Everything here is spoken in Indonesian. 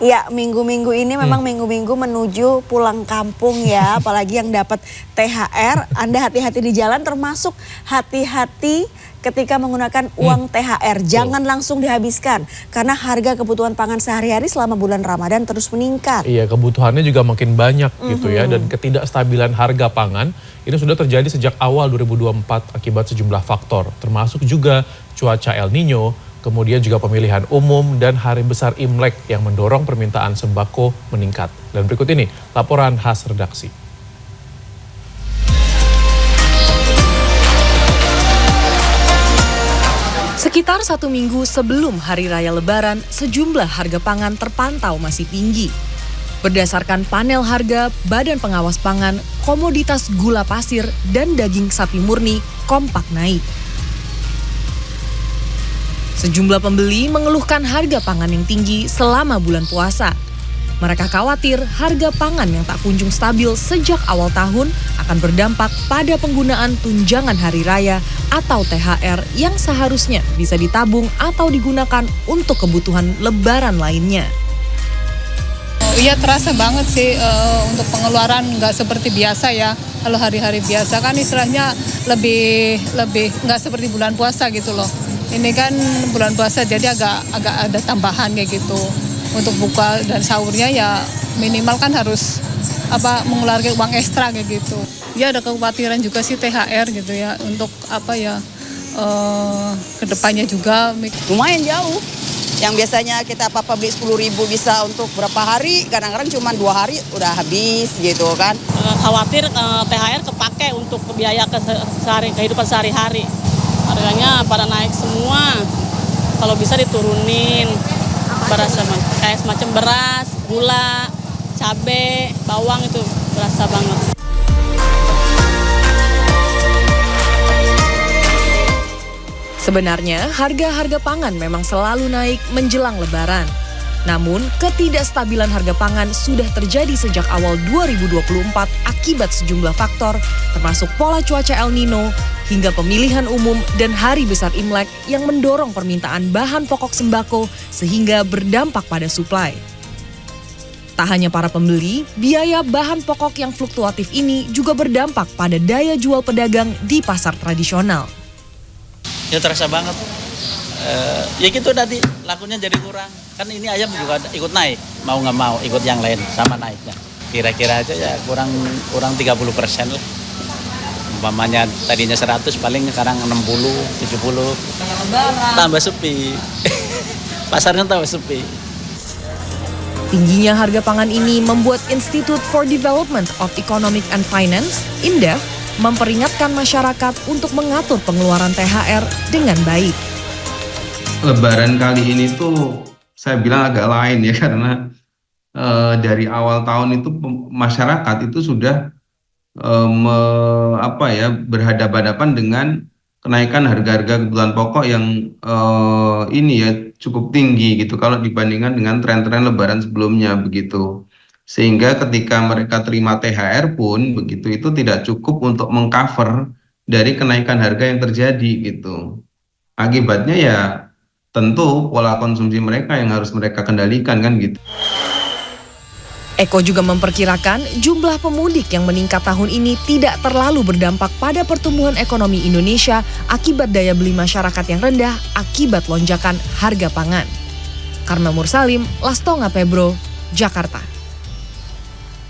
Ya, minggu-minggu ini memang minggu-minggu menuju pulang kampung ya, apalagi yang dapat THR. Anda hati-hati di jalan, termasuk hati-hati ketika menggunakan uang THR. Jangan langsung dihabiskan, karena harga kebutuhan pangan sehari-hari selama bulan Ramadan terus meningkat. Iya, kebutuhannya juga makin banyak gitu ya, dan ketidakstabilan harga pangan ini sudah terjadi sejak awal 2024 akibat sejumlah faktor, termasuk juga cuaca El Nino, kemudian juga pemilihan umum dan hari besar Imlek yang mendorong permintaan sembako meningkat. Dan berikut ini laporan khas redaksi. Sekitar 1 minggu sebelum Hari Raya Lebaran, sejumlah harga pangan terpantau masih tinggi. Berdasarkan panel harga Badan Pengawas Pangan, komoditas gula pasir dan daging sapi murni kompak naik. Sejumlah pembeli mengeluhkan harga pangan yang tinggi selama bulan puasa. Mereka khawatir harga pangan yang tak kunjung stabil sejak awal tahun akan berdampak pada penggunaan tunjangan hari raya atau THR yang seharusnya bisa ditabung atau digunakan untuk kebutuhan lebaran lainnya. Iya, terasa banget sih untuk pengeluaran nggak seperti biasa ya. Kalau hari-hari biasa kan istilahnya lebih nggak seperti bulan puasa gitu loh. Ini kan bulan puasa jadi agak ada tambahan kayak gitu. Untuk buka dan sahurnya ya minimal kan harus mengeluarkan uang ekstra kayak gitu. Ya ada kekhawatiran juga sih THR gitu ya untuk kedepannya juga. Lumayan jauh. Yang biasanya kita beli 10.000 bisa untuk berapa hari, kadang-kadang cuma 2 hari udah habis gitu kan. Khawatir THR kepake untuk biaya kehidupan sehari-hari. Harganya pada naik semua, kalau bisa diturunin. Beras kayak semacam beras, gula, cabai, bawang itu berasa banget. Sebenarnya harga-harga pangan memang selalu naik menjelang Lebaran. Namun, ketidakstabilan harga pangan sudah terjadi sejak awal 2024 akibat sejumlah faktor, termasuk pola cuaca El Nino, hingga pemilihan umum dan hari besar Imlek yang mendorong permintaan bahan pokok sembako sehingga berdampak pada suplai. Tak hanya para pembeli, biaya bahan pokok yang fluktuatif ini juga berdampak pada daya jual pedagang di pasar tradisional. Ya terasa banget. Ya gitu tadi, lakunya jadi kurang. Kan ini ayam juga ikut naik, mau nggak mau ikut yang lain sama naiknya. Kira-kira aja ya kurang 30% lah. Umpamanya tadinya 100 paling sekarang 60, 70. Tambah sepi. Pasarnya tambah sepi. Tingginya harga pangan ini membuat Institute for Development of Economic and Finance, INDEF, memperingatkan masyarakat untuk mengatur pengeluaran THR dengan baik. Lebaran kali ini tuh saya bilang agak lain ya, karena dari awal tahun itu masyarakat itu sudah berhadapan-hadapan dengan kenaikan harga-harga kebutuhan pokok yang ini ya cukup tinggi gitu kalau dibandingkan dengan tren-tren Lebaran sebelumnya begitu. Sehingga ketika mereka terima THR pun begitu itu tidak cukup untuk mengcover dari kenaikan harga yang terjadi gitu. Akibatnya ya tentu pola konsumsi mereka yang harus mereka kendalikan kan gitu. Eko juga memperkirakan jumlah pemudik yang meningkat tahun ini tidak terlalu berdampak pada pertumbuhan ekonomi Indonesia akibat daya beli masyarakat yang rendah akibat lonjakan harga pangan. Karma Mursalim, Lastonga Pebro, Jakarta.